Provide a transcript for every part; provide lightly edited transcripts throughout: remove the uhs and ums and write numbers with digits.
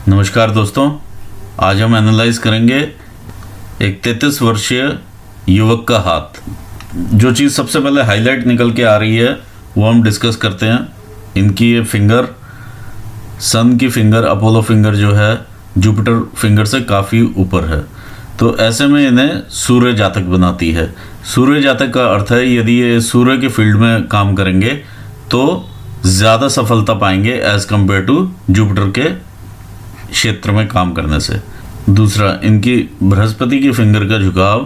नमस्कार दोस्तों, आज हम एनालाइज करेंगे एक 33 वर्षीय युवक का हाथ। जो चीज़ सबसे पहले हाईलाइट निकल के आ रही है वो हम डिस्कस करते हैं। इनकी ये फिंगर, सन की फिंगर, अपोलो फिंगर जो है जुपिटर फिंगर से काफ़ी ऊपर है, तो ऐसे में इन्हें सूर्य जातक बनाती है। सूर्य जातक का अर्थ है यदि ये सूर्य के फील्ड में काम करेंगे तो ज़्यादा सफलता पाएंगे एज़ कम्पेयर टू जुपिटर के क्षेत्र में काम करने से। दूसरा, इनकी बृहस्पति की फिंगर का झुकाव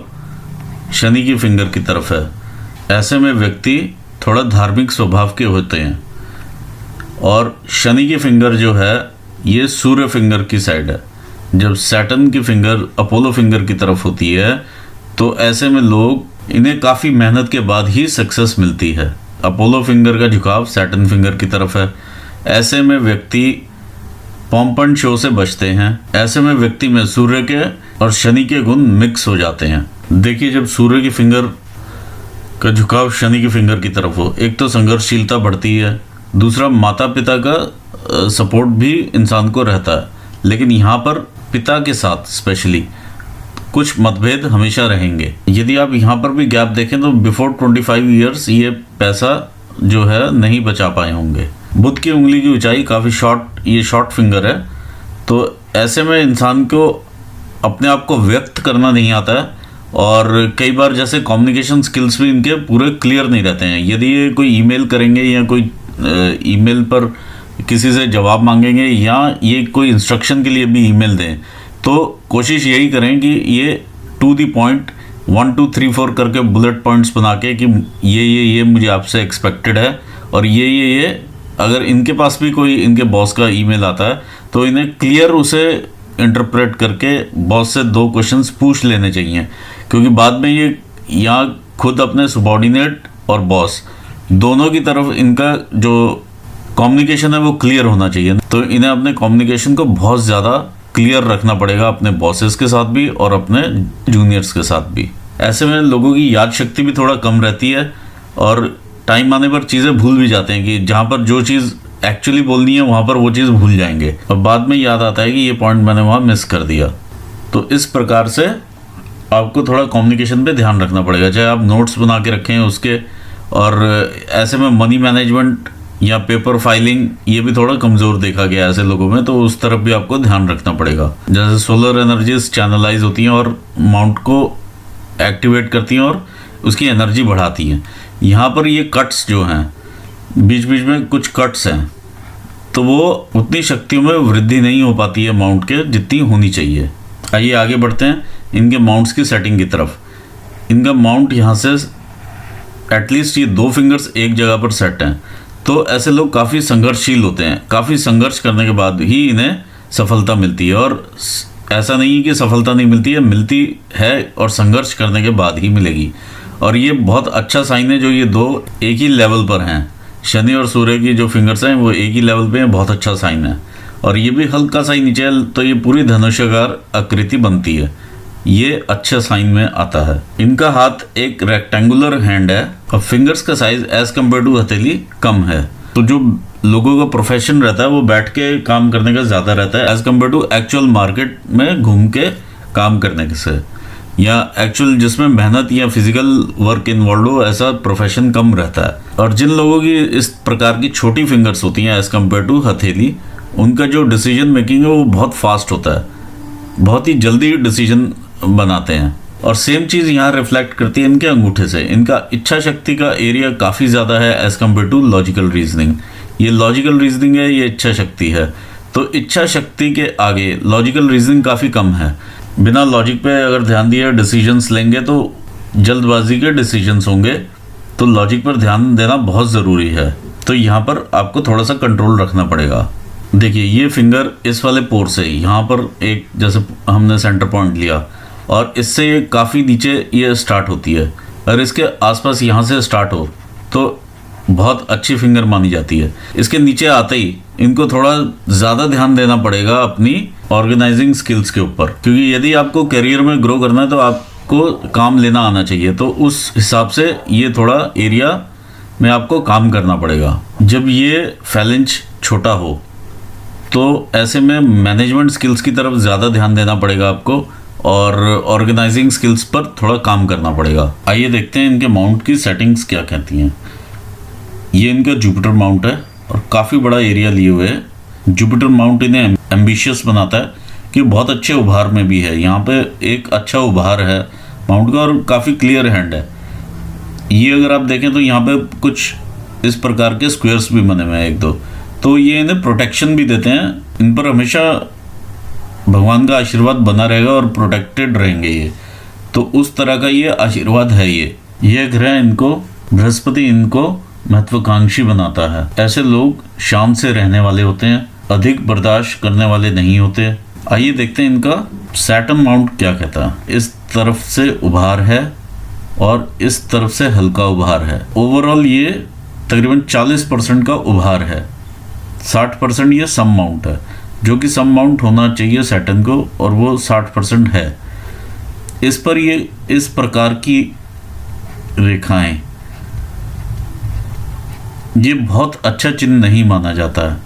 शनि की फिंगर की तरफ है। ऐसे में व्यक्ति थोड़ा धार्मिक स्वभाव के होते हैं। और शनि की फिंगर जो है ये सूर्य फिंगर की साइड है। जब सैटर्न की फिंगर अपोलो फिंगर की तरफ होती है तो ऐसे में इन्हें काफ़ी मेहनत के बाद ही सक्सेस मिलती है। अपोलो फिंगर का झुकाव सैटर्न फिंगर की तरफ है। ऐसे में व्यक्ति पॉम्पन शो से बचते हैं। ऐसे में व्यक्ति में सूर्य के और शनि के गुण मिक्स हो जाते हैं। देखिए, जब सूर्य की फिंगर का झुकाव शनि की फिंगर की तरफ हो, एक तो संघर्षशीलता बढ़ती है, दूसरा माता पिता का सपोर्ट भी इंसान को रहता है। लेकिन यहाँ पर पिता के साथ स्पेशली कुछ मतभेद हमेशा रहेंगे। यदि आप यहाँ पर भी गैप देखें तो बिफोर 25 ईयर्स ये पैसा जो है नहीं बचा पाए होंगे। बुध की उंगली की ऊंचाई काफ़ी ये शॉर्ट फिंगर है, तो ऐसे में इंसान को अपने आप को व्यक्त करना नहीं आता है। और कई बार जैसे कम्युनिकेशन स्किल्स भी इनके पूरे क्लियर नहीं रहते हैं। यदि ये कोई ईमेल करेंगे या कोई ईमेल पर किसी से जवाब मांगेंगे या ये कोई इंस्ट्रक्शन के लिए भी ईमेल दें, तो कोशिश यही करें कि ये टू द पॉइंट 1 2 3 4 करके बुलेट पॉइंट्स बना के कि ये मुझे आपसे एक्सपेक्टेड है। और ये अगर इनके पास भी कोई इनके बॉस का ईमेल आता है तो इन्हें क्लियर उसे इंटरप्रेट करके बॉस से 2 क्वेश्चंस पूछ लेने चाहिए, क्योंकि बाद में ये यहाँ खुद अपने सबॉर्डिनेट और बॉस दोनों की तरफ इनका जो कम्युनिकेशन है वो क्लियर होना चाहिए। तो इन्हें अपने कम्युनिकेशन को बहुत ज़्यादा क्लियर रखना पड़ेगा, अपने बॉसेस के साथ भी और अपने जूनियर्स के साथ भी। ऐसे में लोगों की याद शक्ति भी थोड़ा कम रहती है और टाइम आने पर चीज़ें भूल भी जाते हैं कि जहाँ पर जो चीज़ एक्चुअली बोलनी है वहाँ पर वो चीज़ भूल जाएंगे और बाद में याद आता है कि ये पॉइंट मैंने वहाँ मिस कर दिया। तो इस प्रकार से आपको थोड़ा कम्युनिकेशन पे ध्यान रखना पड़ेगा, चाहे आप नोट्स बना के रखें उसके। और ऐसे में मनी मैनेजमेंट या पेपर फाइलिंग ये भी थोड़ा कमज़ोर देखा गया है ऐसे लोगों में, तो उस तरफ भी आपको ध्यान रखना पड़ेगा। जैसे सोलर एनर्जीज चैनलाइज होती हैं और माउंट को एक्टिवेट करती हैं और उसकी एनर्जी बढ़ाती हैं। यहाँ पर ये कट्स जो हैं, बीच बीच में कुछ कट्स हैं, तो वो उतनी शक्तियों में वृद्धि नहीं हो पाती है माउंट के जितनी होनी चाहिए। आइए आगे बढ़ते हैं इनके माउंट्स की सेटिंग की तरफ। इनका माउंट यहाँ से एटलीस्ट ये 2 फिंगर्स एक जगह पर सेट हैं, तो ऐसे लोग काफ़ी संघर्षशील होते हैं। काफ़ी संघर्ष करने के बाद ही इन्हें सफलता मिलती है। और ऐसा नहीं है कि सफलता नहीं मिलती है और संघर्ष करने के बाद ही मिलेगी। और ये बहुत अच्छा साइन है जो ये 2 एक ही लेवल पर हैं। शनि और सूर्य की जो फिंगर्स हैं वो एक ही लेवल पे हैं, बहुत अच्छा साइन है। और ये भी हल्का सा ही नीचे तो ये पूरी धनुषाकार आकृति बनती है, ये अच्छे साइन में आता है। इनका हाथ एक रेक्टेंगुलर हैंड है और फिंगर्स का साइज एज कम्पेयर टू हथेली कम है। तो जो लोगों का प्रोफेशन रहता है वो बैठ के काम करने का ज़्यादा रहता है as compare to actual market में घूम के काम करने से, या एक्चुअल जिसमें मेहनत या फिजिकल वर्क इन्वॉल्व हो, ऐसा प्रोफेशन कम रहता है। और जिन लोगों की इस प्रकार की छोटी फिंगर्स होती हैं एज कम्पेयर टू हथेली, उनका जो डिसीजन मेकिंग है वो बहुत फास्ट होता है, बहुत ही जल्दी डिसीजन बनाते हैं। और सेम चीज़ यहाँ रिफ्लेक्ट करती है इनके अंगूठे से। इनका इच्छा शक्ति का एरिया काफ़ी ज़्यादा है as compare to logical reasoning. ये लॉजिकल रीजनिंग है, ये इच्छा शक्ति है। तो इच्छा शक्ति के आगे लॉजिकल रीजनिंग काफ़ी कम है। बिना लॉजिक पे अगर ध्यान दिए डिसीजंस लेंगे तो जल्दबाजी के डिसीजंस होंगे, तो लॉजिक पर ध्यान देना बहुत ज़रूरी है। तो यहाँ पर आपको थोड़ा सा कंट्रोल रखना पड़ेगा। देखिए, ये फिंगर इस वाले पोर से यहाँ पर एक जैसे हमने सेंटर पॉइंट लिया और इससे ये काफ़ी नीचे ये स्टार्ट होती है। अगर इसके आसपास यहाँ से स्टार्ट हो तो बहुत अच्छी फिंगर मानी जाती है। इसके नीचे आते ही इनको थोड़ा ज़्यादा ध्यान देना पड़ेगा अपनी ऑर्गेनाइजिंग स्किल्स के ऊपर, क्योंकि यदि आपको करियर में ग्रो करना है तो आपको काम लेना आना चाहिए। तो उस हिसाब से ये थोड़ा एरिया में आपको काम करना पड़ेगा। जब ये फैलेंज छोटा हो तो ऐसे में मैनेजमेंट स्किल्स की तरफ ज़्यादा ध्यान देना पड़ेगा आपको और ऑर्गेनाइजिंग स्किल्स पर थोड़ा काम करना पड़ेगा। आइए देखते हैं इनके माउंट की सेटिंग्स क्या कहती हैं। ये इनका जुपिटर माउंट है और काफ़ी बड़ा एरिया लिए हुए है। जुपिटर माउंट इन्हें एम्बिशियस बनाता है कि बहुत अच्छे उभार में भी है। यहाँ पे एक अच्छा उभार है माउंट का और काफ़ी क्लियर हैंड है। ये अगर आप देखें तो यहाँ पे कुछ इस प्रकार के स्क्वायर्स भी बने हुए हैं एक दो, तो ये इन्हें प्रोटेक्शन भी देते हैं। इन पर हमेशा भगवान का आशीर्वाद बना रहेगा और प्रोटेक्टेड रहेंगे ये, तो उस तरह का ये आशीर्वाद है। ये ग्रह इनको, बृहस्पति इनको महत्वाकांक्षी बनाता है। ऐसे लोग शांत से रहने वाले होते हैं, अधिक बर्दाश्त करने वाले नहीं होते। आइए देखते हैं इनका सैटर्न माउंट क्या कहता है। इस तरफ से उभार है और इस तरफ से हल्का उभार है। ओवरऑल ये तकरीबन 40% का उभार है। 60% ये सम माउंट है, जो कि सम माउंट होना चाहिए सैटर्न को, और वो 60% है। इस पर ये इस प्रकार की रेखाएं, ये बहुत अच्छा चिन्ह नहीं माना जाता है।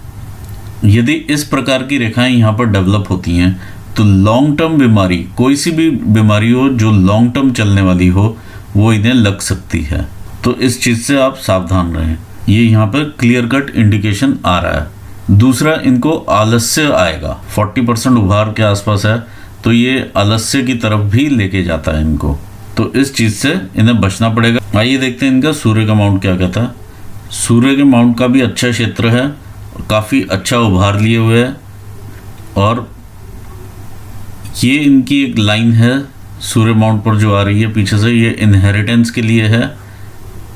यदि इस प्रकार की रेखाएं यहाँ पर डेवलप होती हैं तो लॉन्ग टर्म बीमारी, कोई सी भी बीमारी हो जो लॉन्ग टर्म चलने वाली हो, वो इन्हें लग सकती है। तो इस चीज़ से आप सावधान रहें। ये यहाँ पर क्लियर कट इंडिकेशन आ रहा है। दूसरा, इनको आलस्य आएगा। 40% उभार के आसपास है, तो ये आलस्य की तरफ भी लेके जाता है इनको, तो इस चीज़ से इन्हें बचना पड़ेगा। आइए देखते हैं इनका सूर्य का माउंट क्या कहता है। सूर्य के माउंट का भी अच्छा क्षेत्र है, काफ़ी अच्छा उभार लिए हुए है, और ये इनकी एक लाइन है सूर्य माउंट पर जो आ रही है पीछे से। ये इनहेरिटेंस के लिए है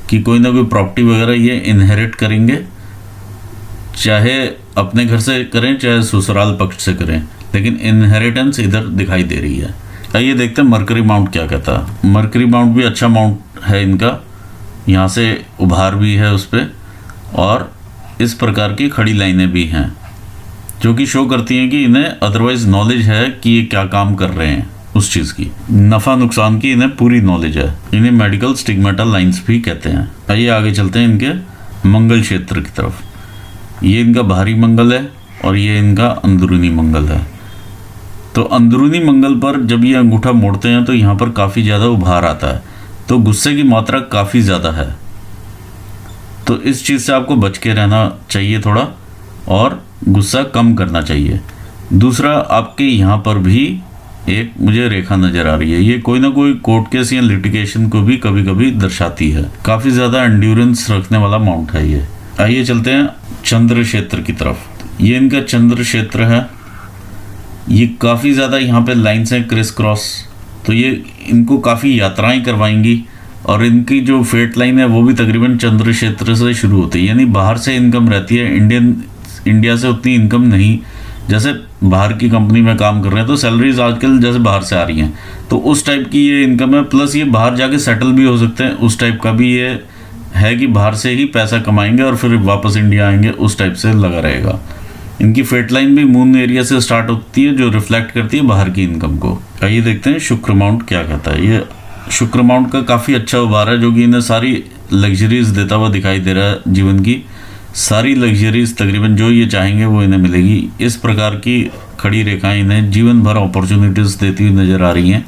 कि कोई ना कोई प्रॉपर्टी वगैरह ये इनहेरिट करेंगे, चाहे अपने घर से करें चाहे ससुराल पक्ष से करें, लेकिन इनहेरिटेंस इधर दिखाई दे रही है। आइए देखते हैं मरकरी माउंट क्या कहता है। मरकरी माउंट भी अच्छा माउंट है इनका, यहाँ से उभार भी है उस पर, और इस प्रकार की खड़ी लाइनें भी हैं जो कि शो करती हैं कि इन्हें अदरवाइज नॉलेज है कि ये क्या काम कर रहे हैं, उस चीज़ की नफ़ा नुकसान की इन्हें पूरी नॉलेज है। इन्हें मेडिकल स्टिग्मेटा लाइंस भी कहते हैं। आइए आगे चलते हैं इनके मंगल क्षेत्र की तरफ। ये इनका बाहरी मंगल है और ये इनका अंदरूनी मंगल है। तो अंदरूनी मंगल पर जब ये अंगूठा मोड़ते हैं तो यहाँ पर काफ़ी ज़्यादा उभार आता है, तो गुस्से की मात्रा काफ़ी ज़्यादा है। तो इस चीज़ से आपको बच के रहना चाहिए थोड़ा, और गुस्सा कम करना चाहिए। दूसरा, आपके यहाँ पर भी एक मुझे रेखा नज़र आ रही है। ये कोई ना कोई कोर्ट केस या लिटिगेशन को भी कभी कभी दर्शाती है। काफ़ी ज़्यादा एंड्योरेंस रखने वाला माउंट है ये। आइए चलते हैं चंद्र क्षेत्र की तरफ। ये इनका चंद्र क्षेत्र है। ये काफ़ी ज़्यादा यहाँ पे लाइन्स हैं क्रिस क्रॉस, तो ये इनको काफ़ी यात्राएं करवाएंगी, और इनकी जो फेट लाइन है वो भी तकरीबन चंद्र क्षेत्र से शुरू होती है। यानी बाहर से इनकम रहती है, इंडिया से उतनी इनकम नहीं। जैसे बाहर की कंपनी में काम कर रहे हैं तो सैलरीज आजकल जैसे बाहर से आ रही हैं, तो उस टाइप की ये इनकम है। प्लस ये बाहर जाके सेटल भी हो सकते हैं, उस टाइप का भी ये है कि बाहर से ही पैसा कमाएंगे और फिर वापस इंडिया आएंगे, उस टाइप से लगा रहेगा। इनकी फेट लाइन भी मून एरिया से स्टार्ट होती है, जो रिफ्लेक्ट करती है बाहर की इनकम को। आइए देखते हैं शुक्र माउंट क्या कहता है। ये शुक्र माउंट का काफ़ी अच्छा उभार है, जो कि इन्हें सारी लग्जरीज देता हुआ दिखाई दे रहा है। जीवन की सारी लग्जरीज तकरीबन जो ये चाहेंगे वो इन्हें मिलेगी। इस प्रकार की खड़ी रेखाएं इन्हें जीवन भर अपॉर्चुनिटीज़ देती हुई नज़र आ रही हैं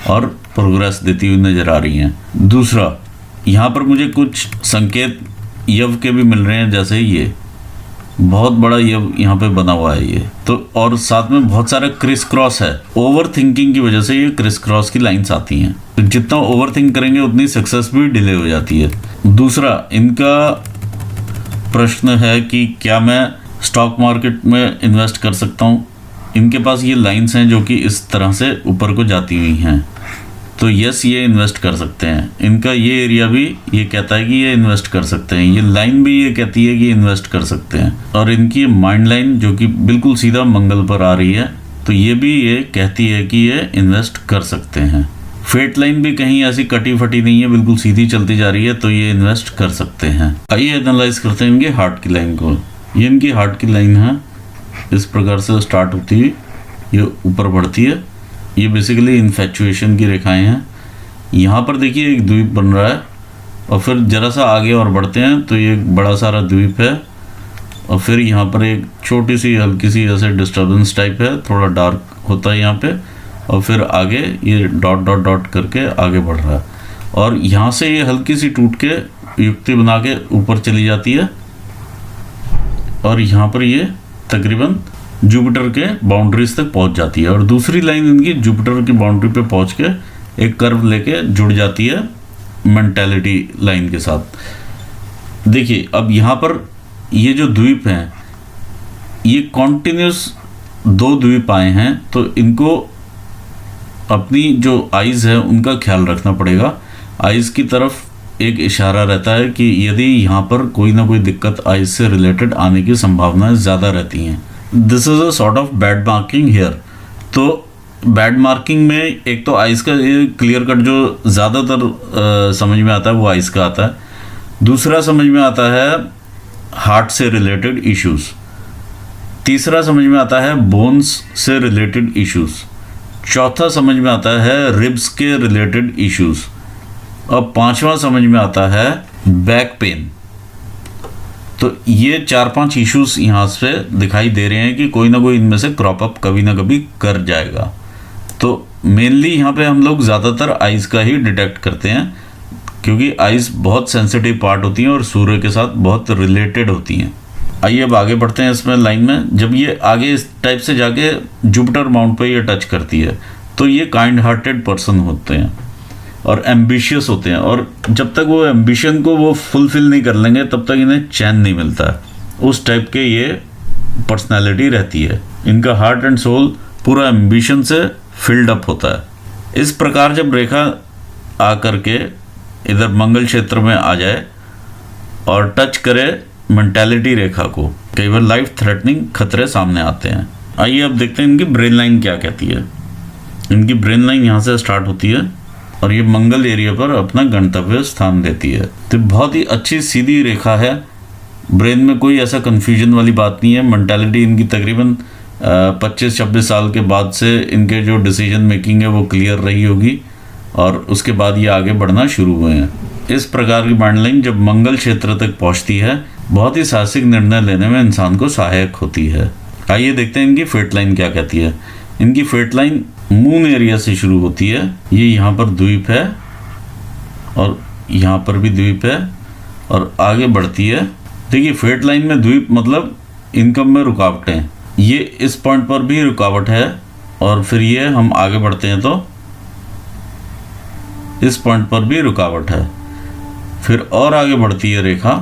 और प्रोग्रेस देती हुई नज़र आ रही हैं। दूसरा, यहाँ पर मुझे कुछ संकेत यव के भी मिल रहे हैं, जैसे ये बहुत बड़ा यव यहाँ पे बना हुआ है ये तो, और साथ में बहुत सारा क्रिस क्रॉस है। ओवर थिंकिंग की वजह से ये क्रिस क्रॉस की लाइन्स आती हैं, तो जितना ओवर थिंक करेंगे उतनी सक्सेस भी डिले हो जाती है। दूसरा, इनका प्रश्न है कि क्या मैं स्टॉक मार्केट में इन्वेस्ट कर सकता हूँ। इनके पास ये लाइंस हैं जो कि इस तरह से ऊपर को जाती हुई हैं, तो यस ये इन्वेस्ट कर सकते हैं। इनका ये एरिया भी ये कहता है कि ये इन्वेस्ट कर सकते हैं, ये लाइन भी ये कहती है कि इन्वेस्ट कर सकते हैं। और इनकी माइंड लाइन जो कि बिल्कुल सीधा मंगल पर आ रही है, तो ये भी ये कहती है कि ये इन्वेस्ट कर सकते हैं। फेट लाइन भी कहीं ऐसी कटी फटी नहीं है, बिल्कुल सीधी चलती जा रही है, तो ये इन्वेस्ट कर सकते हैं। आइए एनालाइज करते हैं इनके हार्ट की लाइन को। ये इनकी हार्ट की लाइन है, इस प्रकार से स्टार्ट होती है, ये ऊपर बढ़ती है। ये बेसिकली इन्फैचुएशन की रेखाएं हैं। यहाँ पर देखिए एक द्वीप बन रहा है, और फिर जरा सा आगे और बढ़ते हैं तो ये एक बड़ा सारा द्वीप है, और फिर यहाँ पर एक छोटी सी हल्की सी ऐसे डिस्टर्बेंस टाइप है, थोड़ा डार्क होता है यहाँ पे, और फिर आगे ये डॉट डॉट डॉट करके आगे बढ़ रहा है, और यहाँ से ये हल्की सी टूट के युक्ति बना के ऊपर चली जाती है, और यहाँ पर ये तकरीबन जुपिटर के बाउंड्रीज तक पहुँच जाती है, और दूसरी लाइन इनकी जुपिटर की बाउंड्री पे पहुँच के एक कर्व लेके जुड़ जाती है मेंटालिटी लाइन के साथ। देखिए अब यहाँ पर ये जो द्वीप हैं, ये कॉन्टिन्यूस 2 द्वीप आए हैं, तो इनको अपनी जो आइज़ है उनका ख्याल रखना पड़ेगा। आइज़ की तरफ एक इशारा रहता है कि यदि यहाँ पर कोई ना कोई दिक्कत आइज़ से रिलेटेड आने की संभावनाएं ज़्यादा रहती हैं। This is a sort of bad marking here. तो बैड मार्किंग में एक तो आइज़ का ये क्लियर कट जो ज़्यादातर समझ में आता है वो आइज़ का आता है। दूसरा समझ में आता है हार्ट से रिलेटेड इश्यूज़। तीसरा समझ में आता है बोन्स से रिलेटेड इश्यूज़। चौथा समझ में आता है रिब्स के रिलेटेड इश्यूज़। और पांचवा समझ में आता है बैक पेन। तो ये 4-5 इश्यूज़ यहाँ से दिखाई दे रहे हैं कि कोई ना कोई इनमें से क्रॉप अप कभी ना कभी कर जाएगा। तो मेनली यहाँ पे हम लोग ज़्यादातर आइज़ का ही डिटेक्ट करते हैं, क्योंकि आइज़ बहुत सेंसिटिव पार्ट होती हैं और सूर्य के साथ बहुत रिलेटेड होती हैं। आइए अब आगे बढ़ते हैं इसमें लाइन में। जब ये आगे इस टाइप से जाके जुपिटर माउंट पे ये टच करती है, तो ये काइंड हार्टेड पर्सन होते हैं और एम्बिशियस होते हैं, और जब तक वो एम्बिशन को वो फुलफिल नहीं कर लेंगे तब तक इन्हें चैन नहीं मिलता है। उस टाइप के ये पर्सनैलिटी रहती है। इनका हार्ट एंड सोल पूरा एम्बिशन से फिल्ड अप होता है। इस प्रकार जब रेखा आकर के इधर मंगल क्षेत्र में आ जाए और टच करे मेंटालिटी रेखा को, कई बार लाइफ थ्रेटनिंग खतरे सामने आते हैं। आइए अब देखते हैं इनकी ब्रेन लाइन क्या कहती है। इनकी ब्रेन लाइन यहाँ से स्टार्ट होती है और ये मंगल एरिया पर अपना गंतव्य स्थान देती है। तो बहुत ही अच्छी सीधी रेखा है, ब्रेन में कोई ऐसा कन्फ्यूजन वाली बात नहीं है। मेंटालिटी इनकी तकरीबन 25-26 साल के बाद से इनके जो डिसीजन मेकिंग है वो क्लियर रही होगी, और उसके बाद ये आगे बढ़ना शुरू हुए हैं। इस प्रकार की माइंड लाइन जब मंगल क्षेत्र तक पहुंचती है, बहुत ही साहसिक निर्णय लेने में इंसान को सहायक होती है। आइए देखते हैं इनकी फेट लाइन क्या कहती है। इनकी फेट लाइन मून एरिया से शुरू होती है। ये यहाँ पर द्वीप है और यहाँ पर भी द्वीप है और आगे बढ़ती है। देखिए फेट लाइन में द्वीप मतलब इनकम में रुकावटें, ये इस पॉइंट पर भी रुकावट है, और फिर ये हम आगे बढ़ते हैं तो इस पॉइंट पर भी रुकावट है। फिर और आगे बढ़ती है रेखा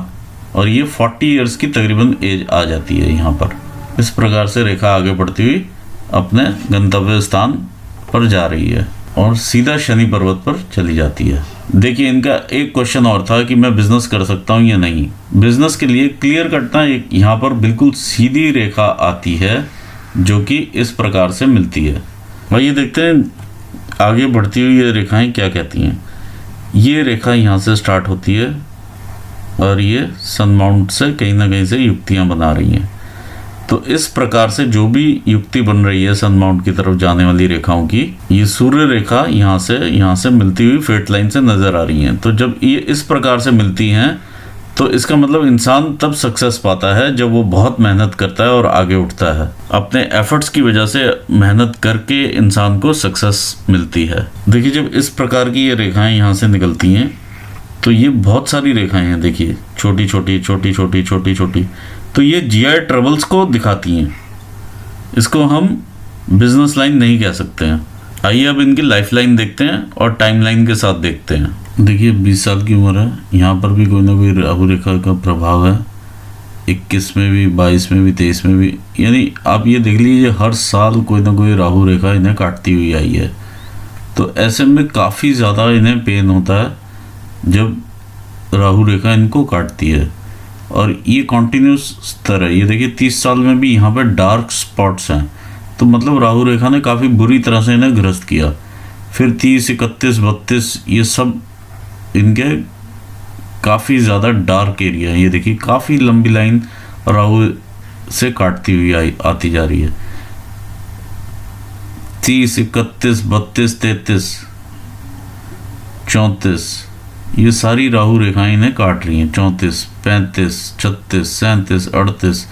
और ये 40 इयर्स की तकरीबन एज आ जाती है यहाँ पर। इस प्रकार से रेखा आगे बढ़ती हुई अपने गंतव्य स्थान पर जा रही है और सीधा शनि पर्वत पर चली जाती है। देखिए इनका एक क्वेश्चन और था कि मैं बिजनेस कर सकता हूँ या नहीं। बिजनेस के लिए क्लियर कटना एक यहाँ पर बिल्कुल सीधी रेखा आती है जो कि इस प्रकार से मिलती है। आइए देखते हैं आगे बढ़ती हुई ये रेखाएं क्या कहती हैं। ये रेखा यहाँ से स्टार्ट होती है और ये सन माउंट से कहीं ना कहीं से युक्तियाँ बना रही हैं। तो इस प्रकार से जो भी युक्ति बन रही है सन माउंट की तरफ जाने वाली रेखाओं की, ये सूर्य रेखा यहाँ से मिलती हुई फेट लाइन से नज़र आ रही हैं। तो जब ये इस प्रकार से मिलती हैं तो इसका मतलब इंसान तब सक्सेस पाता है जब वो बहुत मेहनत करता है और आगे उठता है। अपने एफर्ट्स की वजह से मेहनत करके इंसान को सक्सेस मिलती है। देखिए जब इस प्रकार की ये रेखाएं यहाँ से निकलती हैं तो ये बहुत सारी रेखाएं हैं। देखिए छोटी छोटी छोटी छोटी छोटी छोटी, तो ये जीआई ट्रबल्स को दिखाती हैं। इसको हम बिजनेस लाइन नहीं कह सकते हैं। आइए अब इनकी लाइफ लाइन देखते हैं और टाइम लाइन के साथ देखते हैं। देखिए 20 साल की उम्र है, यहाँ पर भी कोई ना कोई राहु रेखा का प्रभाव है। 21 में भी, 22 में भी, 23 में भी, यानी आप ये देख लीजिए हर साल कोई ना कोई राहु रेखा इन्हें काटती हुई आई है। तो ऐसे में काफ़ी ज़्यादा इन्हें पेन होता है जब राहु रेखा इनको काटती है, और ये कॉन्टीन्यूस स्तर है। ये देखिए 30 साल में भी यहाँ पर डार्क स्पॉट्स हैं, तो मतलब राहु रेखा ने काफ़ी बुरी तरह से इन्हें ग्रस्त किया। फिर 30, 31, 32 ये सब इनके काफ़ी ज़्यादा डार्क एरिया है। ये देखिए काफ़ी लंबी लाइन राहु से काटती हुई आती जा रही है। 30, 31, 32, 33, 34, ये सारी राहु रेखाएं इन्हें काट रही हैं। 34, 35, 36, 37, 38,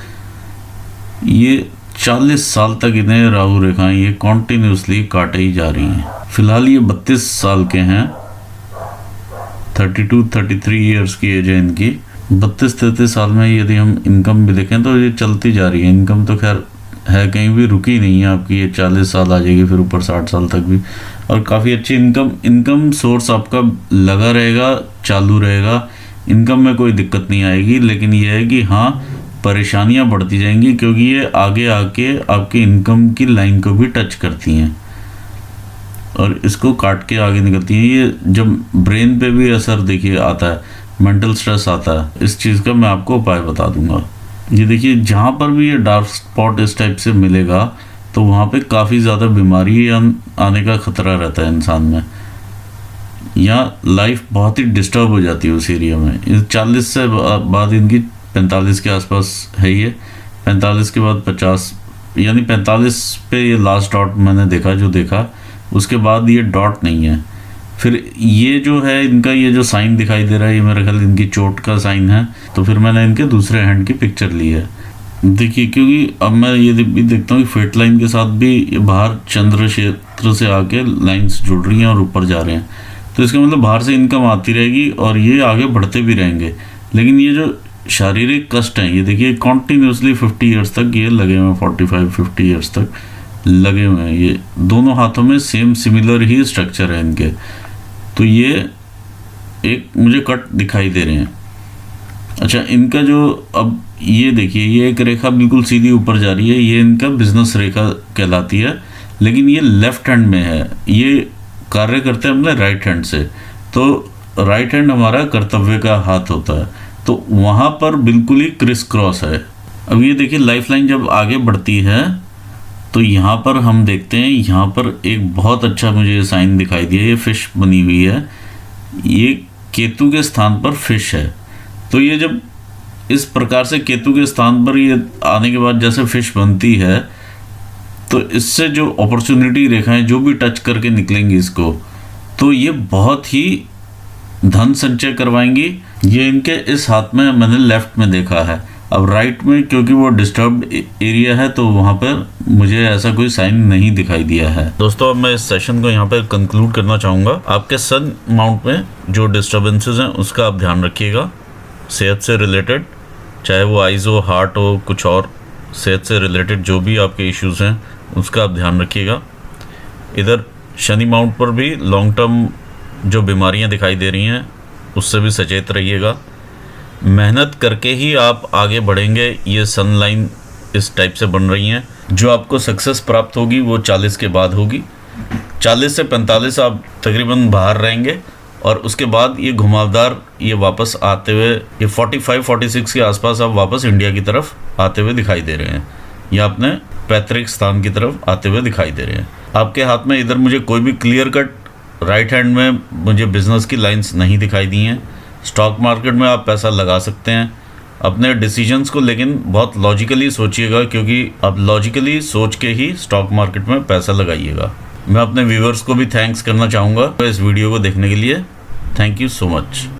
ये 40 साल तक इन्हें राहु रेखाएं ये कॉन्टिन्यूसली काटे ही जा रही हैं। फिलहाल ये 32 साल के हैं, 32-33 ईयर्स की एज है इनकी। 32-33 साल में यदि हम इनकम भी देखें तो ये चलती जा रही है। इनकम तो खैर है, कहीं भी रुकी नहीं है आपकी, ये 40 साल आ जाएगी, फिर ऊपर 60 साल तक भी, और काफ़ी अच्छी इनकम सोर्स आपका लगा रहेगा, चालू रहेगा। इनकम में कोई दिक्कत नहीं आएगी, लेकिन ये है कि हाँ, परेशानियां बढ़ती जाएंगी, क्योंकि ये आगे आके आपकी इनकम की लाइन को भी टच करती हैं और इसको काट के आगे निकलती हैं। ये जब ब्रेन पे भी असर देखिए आता है, मेंटल स्ट्रेस आता है, इस चीज़ का मैं आपको उपाय बता दूंगा। ये देखिए, जहाँ पर भी ये डार्क स्पॉट इस टाइप से मिलेगा तो वहाँ पे काफ़ी ज़्यादा बीमारी आने का खतरा रहता है इंसान में, या लाइफ बहुत ही डिस्टर्ब हो जाती है उस एरिया में। 40 से बाद इनकी 45 के आसपास है ये, 45 के बाद 50, यानी 45 पे ये लास्ट डॉट मैंने देखा, जो देखा उसके बाद ये डॉट नहीं है। फिर ये जो है इनका, ये जो साइन दिखाई दे रहा है, ये मेरे ख्याल इनकी चोट का साइन है। तो फिर मैंने इनके दूसरे हैंड की पिक्चर ली है। देखिए, क्योंकि अब मैं ये भी देखता हूँ कि फेट लाइन के साथ भी बाहर चंद्र क्षेत्र से आके लाइंस जुड़ रही हैं और ऊपर जा रहे हैं, तो इसका मतलब बाहर से इनकम आती रहेगी और ये आगे बढ़ते भी रहेंगे। लेकिन ये जो शारीरिक कष्ट हैं, ये देखिए कॉन्टीन्यूसली 50 ईयर्स तक ये लगे हुए हैं, 45-50 ईयर्स तक लगे हुए हैं। ये दोनों हाथों में सेम सिमिलर ही स्ट्रक्चर है इनके। तो ये एक मुझे कट दिखाई दे रहे हैं। अच्छा, इनका जो अब ये देखिए, ये एक रेखा बिल्कुल सीधी ऊपर जा रही है, ये इनका बिजनेस रेखा कहलाती है, लेकिन ये लेफ्ट हैंड में है। ये कार्य करते हैं अपने राइट हैंड से, तो राइट हैंड हमारा कर्तव्य का हाथ होता है, तो वहाँ पर बिल्कुल ही क्रिस क्रॉस है। अब ये देखिए, लाइफ लाइन जब आगे बढ़ती है तो यहाँ पर हम देखते हैं, यहाँ पर एक बहुत अच्छा मुझे साइन दिखाई दिया, ये फिश बनी हुई है, ये केतु के स्थान पर फिश है। तो ये जब इस प्रकार से केतु के स्थान पर ये आने के बाद जैसे फिश बनती है, तो इससे जो अपॉर्चुनिटी रेखाएं जो भी टच करके निकलेंगी इसको, तो ये बहुत ही धन संचय करवाएंगी। ये इनके इस हाथ में मैंने लेफ्ट में देखा है। अब राइट में क्योंकि वो डिस्टर्ब्ड एरिया है, तो वहाँ पर मुझे ऐसा कोई साइन नहीं दिखाई दिया है। दोस्तों, अब मैं इस सेशन को यहाँ पर कंक्लूड करना चाहूँगा। आपके सन माउंट में जो डिस्टर्बेंसेस हैं उसका आप ध्यान रखिएगा, सेहत से रिलेटेड, चाहे वो आइज़ हो, हार्ट हो, कुछ और सेहत से रिलेटेड जो भी आपके इश्यूज़ हैं उसका आप ध्यान रखिएगा। इधर शनि माउंट पर भी लॉन्ग टर्म जो बीमारियां दिखाई दे रही हैं उससे भी सचेत रहिएगा। मेहनत करके ही आप आगे बढ़ेंगे। ये सन लाइन इस टाइप से बन रही हैं। जो आपको सक्सेस प्राप्त होगी वो 40 के बाद होगी। 40 से 45 आप तकरीबन बाहर रहेंगे और उसके बाद ये घुमावदार ये वापस आते हुए, ये 45-46 के आसपास आप वापस इंडिया की तरफ आते हुए दिखाई दे रहे हैं, या अपने पैतृक स्थान की तरफ आते हुए दिखाई दे रहे हैं। आपके हाथ में इधर मुझे कोई भी क्लियर कट राइट हैंड में मुझे बिजनेस की लाइंस नहीं दिखाई दी हैं। स्टॉक मार्केट में आप पैसा लगा सकते हैं अपने डिसीजंस को, लेकिन बहुत लॉजिकली सोचिएगा, क्योंकि आप लॉजिकली सोच के ही स्टॉक मार्केट में पैसा लगाइएगा। मैं अपने व्यूअर्स को भी थैंक्स करना चाहूँगा इस वीडियो को देखने के लिए। Thank you so much.